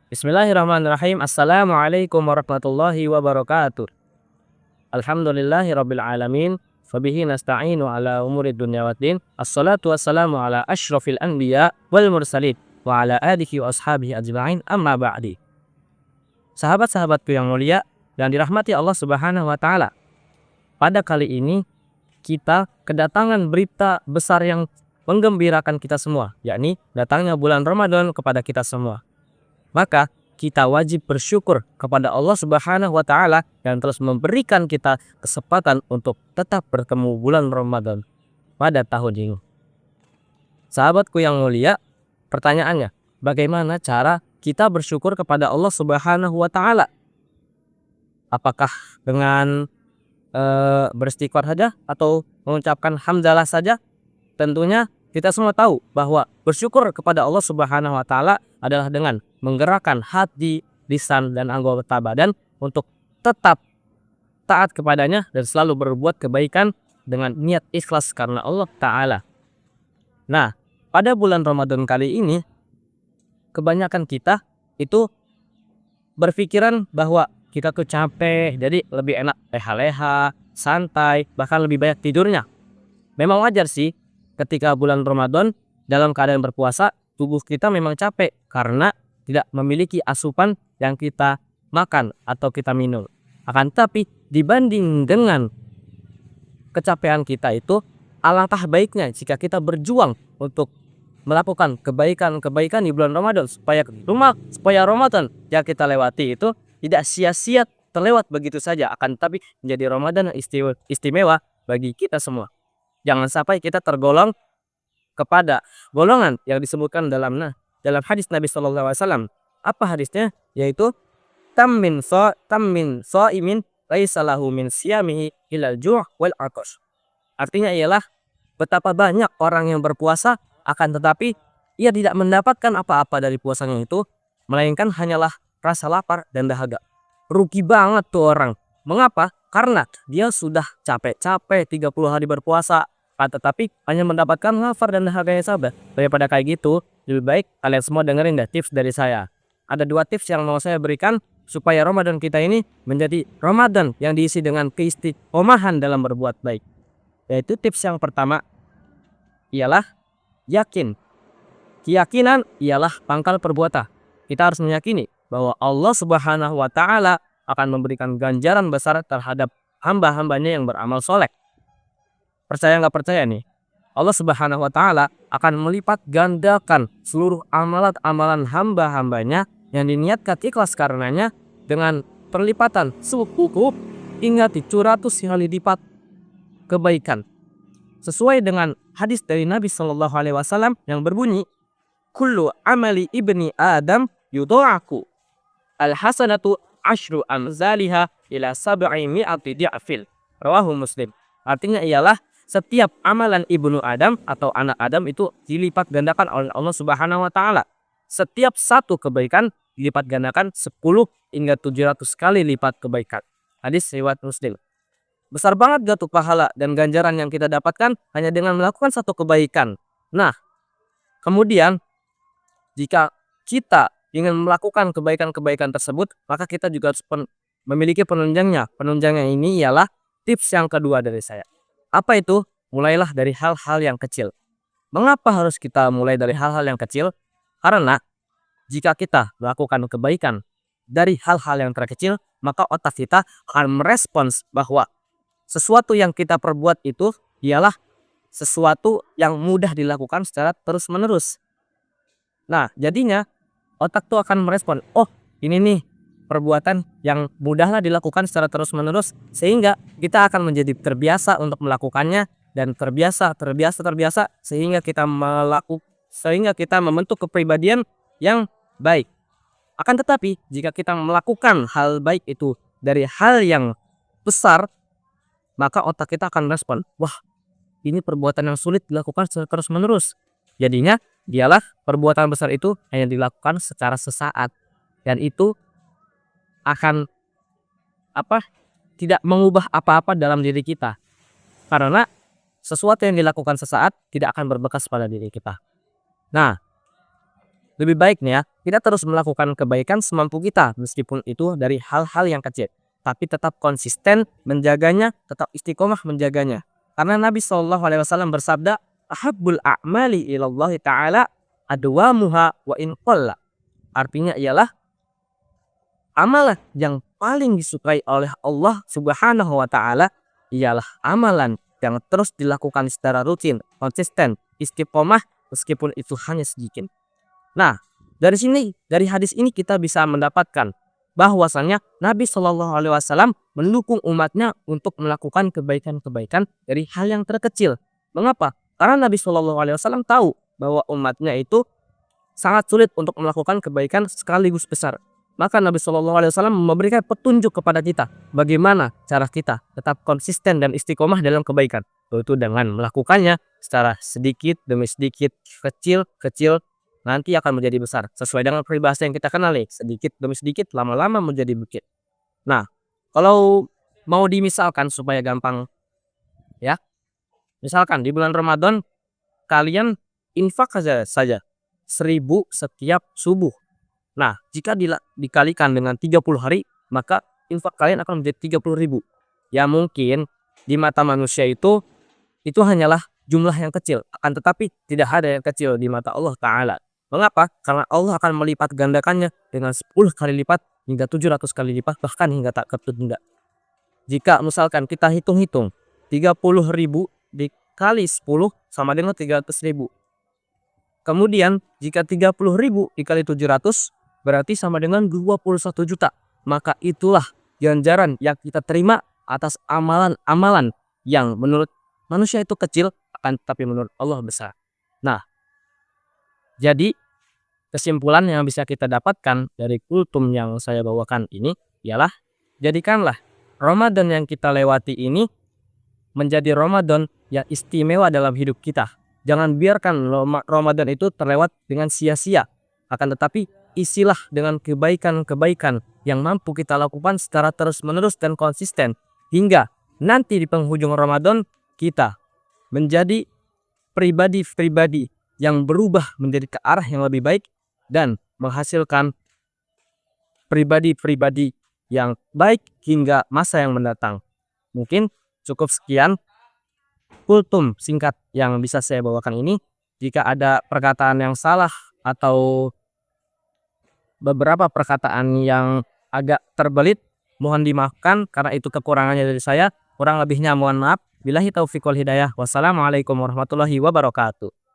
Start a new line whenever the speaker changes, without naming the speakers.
Bismillahirrahmanirrahim. Assalamualaikum warahmatullahi wabarakatuh. Alhamdulillahirabbil alamin. Fabihi nasta'inu ala umuri dunya waddin. Assalatu wassalamu ala asyrafil anbiya wal mursalin wa ala alihi wa ashabihi ajma'in. Amma ba'di. Sahabat-sahabatku yang mulia dan dirahmati Allah Subhanahu wa taala. Pada kali ini kita kedatangan berita besar yang menggembirakan kita semua, yakni datangnya bulan Ramadan kepada kita semua. Maka kita wajib bersyukur kepada Allah Subhanahu wa taala yang terus memberikan kita kesempatan untuk tetap bertemu bulan Ramadan pada tahun ini. Sahabatku yang mulia, pertanyaannya, bagaimana cara kita bersyukur kepada Allah Subhanahu wa taala? Apakah dengan beristighfar saja atau mengucapkan hamdalah saja? Tentunya kita semua tahu bahwa bersyukur kepada Allah Subhanahu wa taala adalah dengan menggerakkan hati, lisan, dan anggota badan untuk tetap taat kepadanya dan selalu berbuat kebaikan dengan niat ikhlas karena Allah Ta'ala. Nah, pada bulan Ramadan kali ini, kebanyakan kita itu berpikiran bahwa kita tuh capek, jadi lebih enak leha-leha, santai, bahkan lebih banyak tidurnya. Memang wajar sih, ketika bulan Ramadan dalam keadaan berpuasa, tubuh kita memang capek karena tidak memiliki asupan yang kita makan atau kita minum. Akan tetapi dibanding dengan kecapean kita itu, alangkah baiknya jika kita berjuang untuk melakukan kebaikan-kebaikan di bulan Ramadan supaya Ramadan yang kita lewati itu tidak sia-sia terlewat begitu saja, akan tetapi menjadi Ramadan yang istimewa bagi kita semua. Jangan sampai kita tergolong kepada golongan yang disebutkan dalam hadis Nabi SAW. Apa hadisnya? Yaitu tammin shaimin laisa lahu min siyamihi ilal ju' wal atash. Artinya ialah betapa banyak orang yang berpuasa akan tetapi ia tidak mendapatkan apa-apa dari puasanya itu, melainkan hanyalah rasa lapar dan dahaga. Rugi banget tuh orang. Mengapa? Karena dia sudah capek-capek 30 hari berpuasa, tetapi hanya mendapatkan lapar dan dahaga yang sabar. Daripada kayak gitu, lebih baik kalian semua dengerin deh tips dari saya. Ada 2 tips yang mau saya berikan supaya Ramadan kita ini menjadi Ramadan yang diisi dengan keistiqomahan dalam berbuat baik. Yaitu tips yang pertama ialah yakin. Keyakinan ialah pangkal perbuatan. Kita harus meyakini bahwa Allah Subhanahu wa taala akan memberikan ganjaran besar terhadap hamba-hambanya yang beramal soleh. Percaya nggak percaya nih, Allah Subhanahu wa taala akan melipat gandakan seluruh amalan-amalan hamba-hambanya yang diniatkan ikhlas karenanya dengan perlipatan cukup hingga 700 kali lipat kebaikan. Sesuai dengan hadis dari Nabi Shallallahu alaihi wasallam yang berbunyi, kullu amali ibni Adam yudha'aku al-hasanatu asyru amzaliha ila sab'i mi'ati di'fil. Rawahu Muslim. Artinya ialah setiap amalan ibnu Adam atau anak Adam itu dilipat gandakan oleh Allah Subhanahu wa taala. Setiap satu kebaikan dilipat gandakan 10 hingga 700 kali lipat kebaikan. Hadis riwayat Muslim. Besar banget gak tuh pahala dan ganjaran yang kita dapatkan hanya dengan melakukan satu kebaikan. Nah, kemudian jika kita ingin melakukan kebaikan-kebaikan tersebut, maka kita juga harus memiliki penunjangnya. Penunjangnya ini ialah tips yang kedua dari saya. Apa itu? Mulailah dari hal-hal yang kecil. Mengapa harus kita mulai dari hal-hal yang kecil? Karena jika kita melakukan kebaikan dari hal-hal yang terkecil, maka otak kita akan merespons bahwa sesuatu yang kita perbuat itu ialah sesuatu yang mudah dilakukan secara terus-menerus. Nah, jadinya otak tuh akan merespon, oh ini nih perbuatan yang mudahlah dilakukan secara terus-menerus, sehingga kita akan menjadi terbiasa untuk melakukannya dan terbiasa sehingga kita membentuk kepribadian yang baik. Akan tetapi jika kita melakukan hal baik itu dari hal yang besar, maka otak kita akan respon, wah ini perbuatan yang sulit dilakukan secara terus-menerus. Jadinya dialah perbuatan besar itu hanya dilakukan secara sesaat, dan itu akan tidak mengubah apa-apa dalam diri kita, karena sesuatu yang dilakukan sesaat tidak akan berbekas pada diri kita. Nah, lebih baik nih ya, kita terus melakukan kebaikan semampu kita, meskipun itu dari hal-hal yang kecil. Tapi tetap konsisten menjaganya, tetap istiqomah menjaganya. Karena Nabi SAW bersabda, "Ahabbul a'mali ilallahi ta'ala adwamuha wa in qalla." Artinya ialah amalan yang paling disukai oleh Allah Subhanahu wa taala ialah amalan yang terus dilakukan secara rutin, konsisten, istiqomah meskipun itu hanya sedikit. Nah, dari hadis ini kita bisa mendapatkan bahwasannya Nabi Shallallahu Alaihi Wasallam mendukung umatnya untuk melakukan kebaikan-kebaikan dari hal yang terkecil. Mengapa? Karena Nabi Shallallahu Alaihi Wasallam tahu bahwa umatnya itu sangat sulit untuk melakukan kebaikan sekaligus besar. Maka Nabi Shallallahu Alaihi Wasallam memberikan petunjuk kepada kita bagaimana cara kita tetap konsisten dan istiqomah dalam kebaikan, yaitu dengan melakukannya secara sedikit demi sedikit, kecil-kecil, nanti akan menjadi besar. Sesuai dengan peribahasa yang kita kenali, sedikit demi sedikit, lama-lama menjadi bukit. Nah, kalau mau dimisalkan supaya gampang ya, misalkan di bulan Ramadan kalian infak saja 1.000 setiap subuh. Nah, jika dikalikan dengan 30 hari, maka infak kalian akan menjadi 30.000. Ya mungkin di mata manusia itu hanyalah jumlah yang kecil. Akan tetapi tidak ada yang kecil di mata Allah Ta'ala. Mengapa? Karena Allah akan melipat gandakannya dengan 10 kali lipat hingga 700 kali lipat, bahkan hingga tak tertunda. Jika misalkan kita hitung-hitung 30.000 dikali 10 sama dengan 300.000. Kemudian jika 30.000 dikali 700 berarti sama dengan 21 juta. Maka itulah ganjaran yang kita terima atas amalan-amalan yang menurut manusia itu kecil, akan tetapi menurut Allah besar. Nah, jadi kesimpulan yang bisa kita dapatkan dari kultum yang saya bawakan ini ialah jadikanlah Ramadan yang kita lewati ini menjadi Ramadan yang istimewa dalam hidup kita. Jangan biarkan Ramadan itu terlewat dengan sia-sia. Akan tetapi isilah dengan kebaikan-kebaikan yang mampu kita lakukan secara terus-menerus dan konsisten. Hingga nanti di penghujung Ramadan kita menjadi pribadi-pribadi yang berubah menjadi ke arah yang lebih baik dan menghasilkan pribadi-pribadi yang baik hingga masa yang mendatang. Mungkin cukup sekian kultum singkat yang bisa saya bawakan ini. Jika ada perkataan yang salah atau beberapa perkataan yang agak terbelit, mohon dimaafkan karena itu kekurangannya dari saya. Kurang lebihnya mohon maaf. Billahi taufiq wal hidayah. Wassalamualaikum warahmatullahi wabarakatuh.